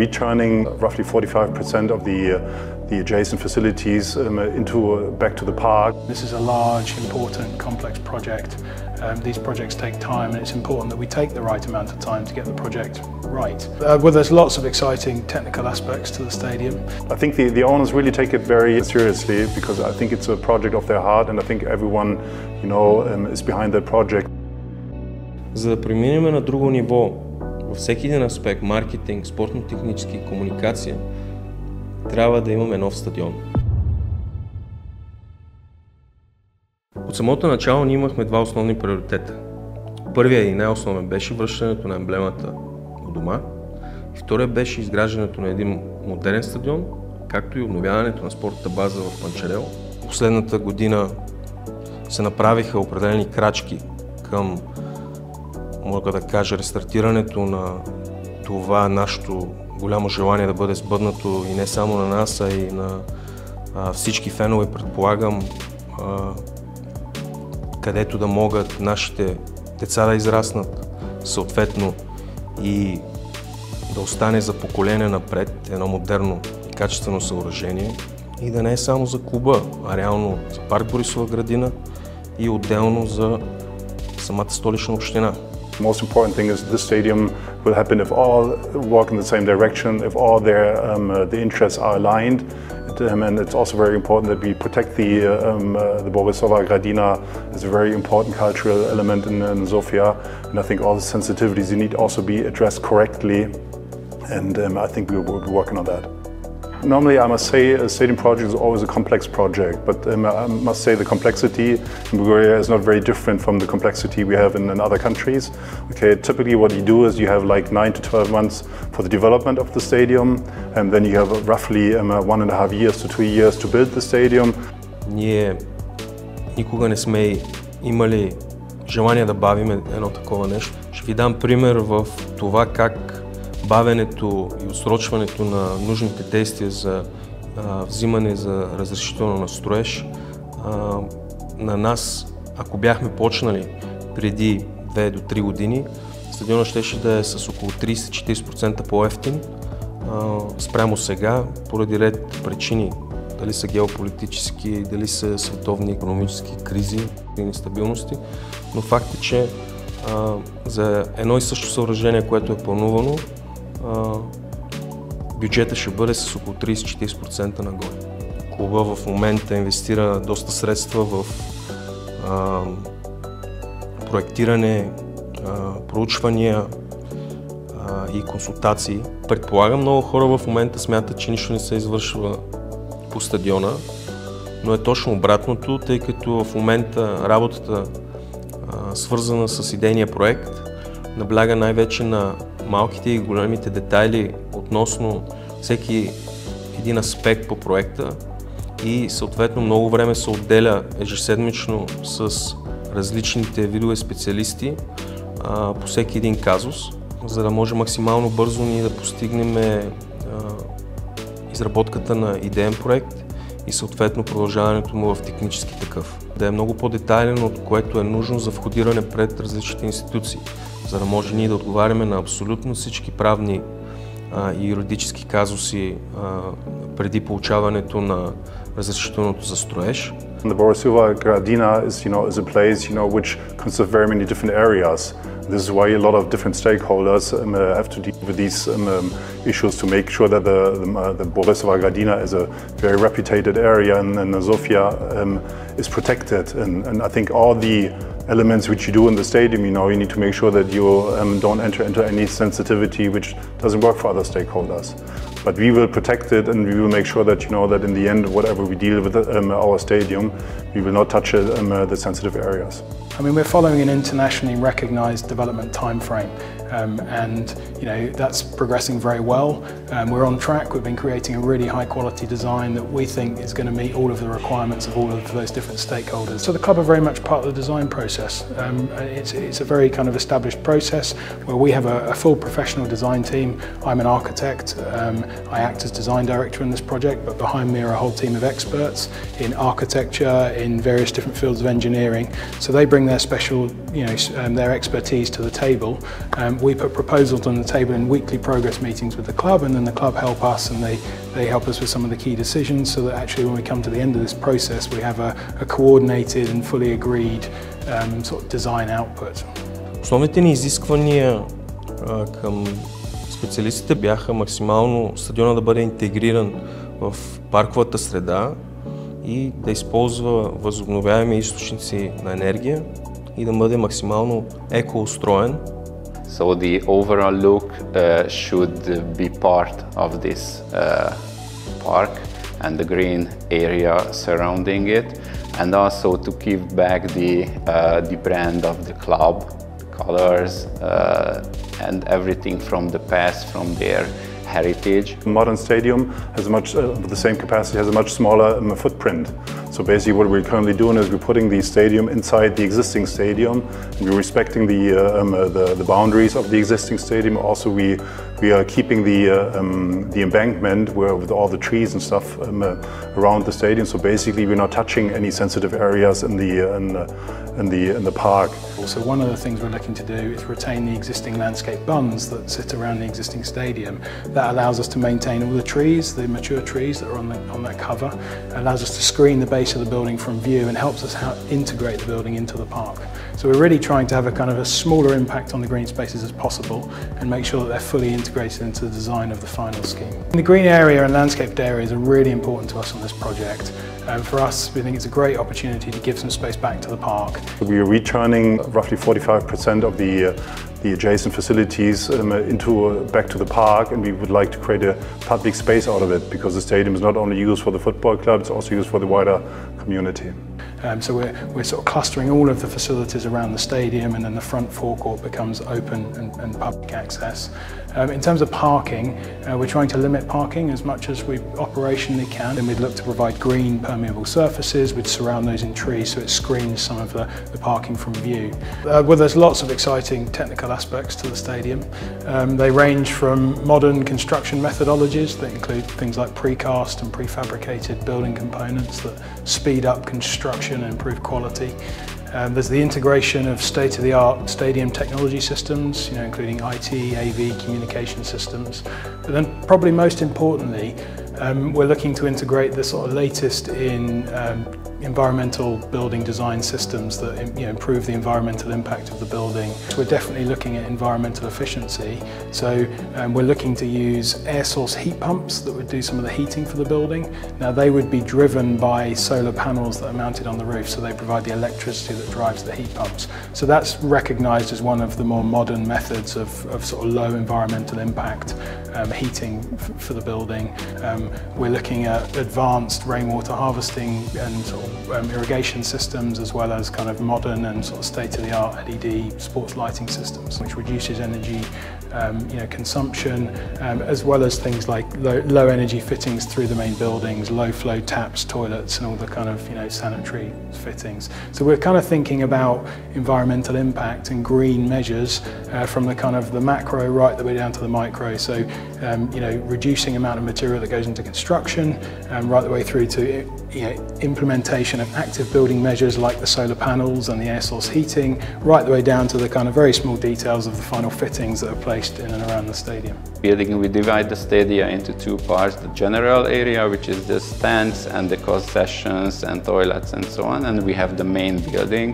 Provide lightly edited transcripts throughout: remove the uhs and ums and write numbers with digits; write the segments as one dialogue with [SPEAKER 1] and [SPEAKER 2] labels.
[SPEAKER 1] returning roughly 45% of the adjacent facilities back to the park.
[SPEAKER 2] This is a large, important, complex project. These projects take time, and it's important that we take the right amount of time to get the project right. Well, there's lots of exciting technical aspects to the stadium.
[SPEAKER 1] I think the owners really take it very seriously, because I think it's a project of their heart, and I think everyone, is behind that project.
[SPEAKER 3] За да преминем на друго ниво, във всеки един аспект, маркетинг, спортно-технически, комуникация, трябва да имаме нов стадион. От самото начало ние имахме два основни приоритета. Първият и най-основен беше връщането на емблемата у дома. И вторият беше изграждането на един модерен стадион, както и обновяването на спортната база в Панчарел. Последната година се направиха определени крачки към, мога да кажа, рестартирането на това нашето голямо желание да бъде сбъднато и не само на нас, а и на всички фенове, предполагам, където да могат нашите деца да израснат съответно и да остане за поколение напред едно модерно и качествено съоръжение и да не е само за клуба, а реално за парк Борисова градина и отделно за самата столична община.
[SPEAKER 1] The most important thing is this stadium will happen if all walk in the same direction, if all the interests are aligned. And it's also very important that we protect the Borisova Gradina as a very important cultural element in Sofia. And I think all the sensitivities need also be addressed correctly. And I think we will be working on that. Normally, I must say, a stadium project is always a complex project, but I must say the complexity in Bulgaria is not very different from the complexity we have in other countries. Okay, typically what you do is you have like 9 to 12 months for the development of the stadium, and then you have roughly 1.5 years to 2 years to build the stadium.
[SPEAKER 3] Ние никога не сме имали желание да бавим едно такова нещо. Ще ви дам пример в това как бавенето и отсрочването на нужните действия за взимане за разрешително на строеж на нас, ако бяхме почнали преди 2 до 3 години, стадионът щеше да е с около 30-40% по-евтин спрямо сега, поради ред причини. Дали са геополитически, дали са световни икономически кризи и нестабилности, но факт е, че за едно и също съоръжение, което е планувано, бюджета ще бъде с около 30-40% нагоре. Клуба в момента инвестира доста средства в проектиране, проучвания и консултации. Предполагам, много хора в момента смятат, че нищо не се извършва по стадиона, но е точно обратното, тъй като в момента работата, свързана с идейния проект, набляга най-вече на малките и големите детайли относно всеки един аспект по проекта и съответно много време се отделя ежеседмично с различните видове специалисти по всеки един казус, за да може максимално бързо ние да постигнем изработката на идеен проект и съответно продължаването му в технически такъв. Да е много по-детайлен, от което е нужно за входиране пред различните институции, за да може ние да отговаряме на абсолютно всички правни и юридически казуси преди получаването на разрешителното за строеж.
[SPEAKER 1] The Borisova Gradina is a place which consists of very many different areas. This is why a lot of different stakeholders have to deal with these issues to make sure that the Borisova Gradina is a very reputed area in Sofia is protected. And I think all the elements which you do in the stadium, you need to make sure that you don't enter into any sensitivity which doesn't work for other stakeholders. But we will protect it, and we will make sure that that in the end, whatever we deal with our stadium, we will not touch the sensitive areas.
[SPEAKER 2] I mean, we're following an internationally recognised development time frame, and that's progressing very well. We're on track. We've been creating a really high quality design that we think is going to meet all of the requirements of all of those different stakeholders. So the club are very much part of the design process. It's a very kind of established process where we have a full professional design team. I'm an architect. I act as design director in this project, but behind me are a whole team of experts in architecture, in various different fields of engineering. So they bring bring their special, their expertise to the table. We put proposals on the table in weekly progress meetings with the club, and then the club help us, and they help us with some of the key decisions, so that actually when we come to the end of this process, we have a coordinated and fully agreed sort of design output.
[SPEAKER 3] Основните ни изисквания към специалистите бяха максимално стадиона да бъде интегриран в парковата среда и да използва възобновяеми източници на енергия и да бъде максимално екоустроен.
[SPEAKER 4] So the overall look should be part of this park and the green area surrounding it, and also to give back the brand of the club, the colors and everything from the past, from their heritage.
[SPEAKER 1] Modern stadium has the same capacity, has a much smaller footprint. So basically what we're currently doing is we're putting the stadium inside the existing stadium, and we're respecting the boundaries of the existing stadium. Also we are keeping the embankment with all the trees and stuff around the stadium. So basically we're not touching any sensitive areas in the park.
[SPEAKER 2] Also, one of the things we're looking to do is retain the existing landscape bunds that sit around the existing stadium. That allows us to maintain all the trees, the mature trees that are on that cover. It allows us to screen the base of the building from view and helps us integrate the building into the park. So we're really trying to have a kind of a smaller impact on the green spaces as possible and make sure that they're fully integrated into the design of the final scheme. The green area and landscaped areas are really important to us on this project. For us, we think it's a great opportunity to give some space back to the park.
[SPEAKER 1] We are returning roughly 45% of the adjacent facilities back to the park, and we would like to create a public space out of it, because the stadium is not only used for the football club, it's also used for the wider community.
[SPEAKER 2] So we're sort of clustering all of the facilities around the stadium, and then the front forecourt becomes open and public access. In terms of parking, we're trying to limit parking as much as we operationally can, and we'd look to provide green permeable surfaces. We'd surround those in trees so it screens some of the parking from view. Well, there's lots of exciting technical aspects to the stadium. They range from modern construction methodologies that include things like precast and prefabricated building components that speed up construction and improve quality. There's the integration of state-of-the-art stadium technology systems, including IT, AV, communication systems. But then probably most importantly, we're looking to integrate the sort of latest in environmental building design systems that improve the environmental impact of the building. So we're definitely looking at environmental efficiency. So we're looking to use air source heat pumps that would do some of the heating for the building. Now they would be driven by solar panels that are mounted on the roof, so they provide the electricity that drives the heat pumps. So that's recognised as one of the more modern methods of sort of low environmental impact heating for the building. We're looking at advanced rainwater harvesting and sort of irrigation systems, as well as kind of modern and sort of state-of-the-art LED sports lighting systems, which reduces energy consumption, as well as things like low energy fittings through the main buildings, low flow taps, toilets, and all the kind of sanitary fittings. So we're kind of thinking about environmental impact and green measures from the kind of the macro right the way down to the micro. So reducing amount of material that goes into construction, right the way through to implementation of active building measures like the solar panels and the air source heating, right the way down to the kind of very small details of the final fittings that are placed in and around the stadium.
[SPEAKER 4] We divide the stadia into two parts: the general area, which is the stands and the concessions and toilets and so on, and we have the main building,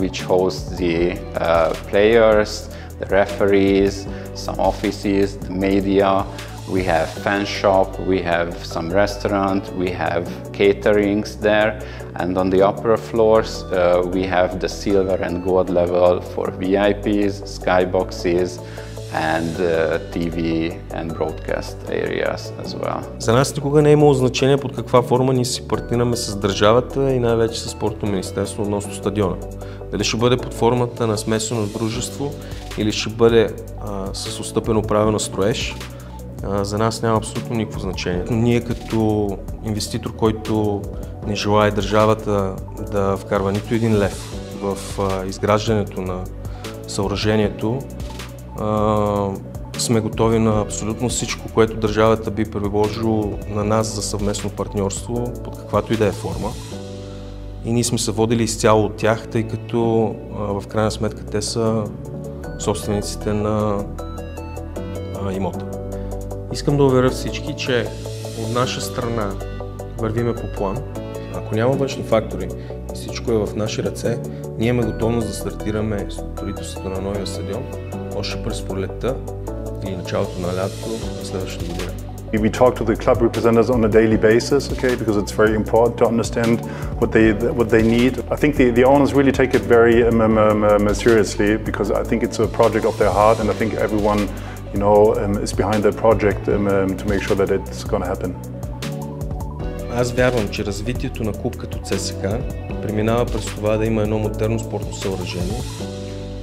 [SPEAKER 4] which hosts the players, the referees, some offices, the media. We have fan shop, we have some restaurant, we have caterings there, and on the upper floors we have the silver and gold level for VIPs, skyboxes, and TV and broadcast areas as well.
[SPEAKER 3] За нас никога не е имало значение под каква форма ние си партнираме с държавата и най-вече с спортно министерство относно стадиона. Дали ще бъде под формата на смесено дружество или ще бъде с отстъпено право на строеж, за нас няма абсолютно никакво значение. Ние като инвеститор, който не желае държавата да вкарва нито един лев в изграждането на съоръжението, сме готови на абсолютно всичко, което държавата би предложило на нас за съвместно партньорство, под каквато и да е форма. и ние сме се водили изцяло от тях, тъй като в крайна сметка те са собствениците на имота. Искам да уверя всички, че от наша страна вървиме по план. Ако няма външни фактори и всичко е в наши ръце, ние имаме готовност да стартираме строителството на новия стадион още през пролетта или началото на лятото на следващата година.
[SPEAKER 1] We talk to the club representatives on a daily basis, okay, because it's very important to understand what they need. I think the owners really take it very seriously, because I think it's a project of their heart, and I think everyone, is behind the project to make sure that it's going to happen.
[SPEAKER 3] Аз вярвам, че развитието на клуб като ЦСКА преминава през това да има едно модерно спортно съоръжение.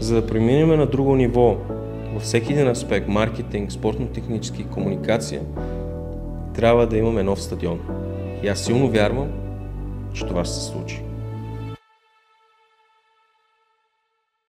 [SPEAKER 3] За да преминем на друго ниво във всеки един аспект, маркетинг, спортно-технически, комуникация, трябва да имаме нов стадион. И аз силно вярвам, че това ще се случи.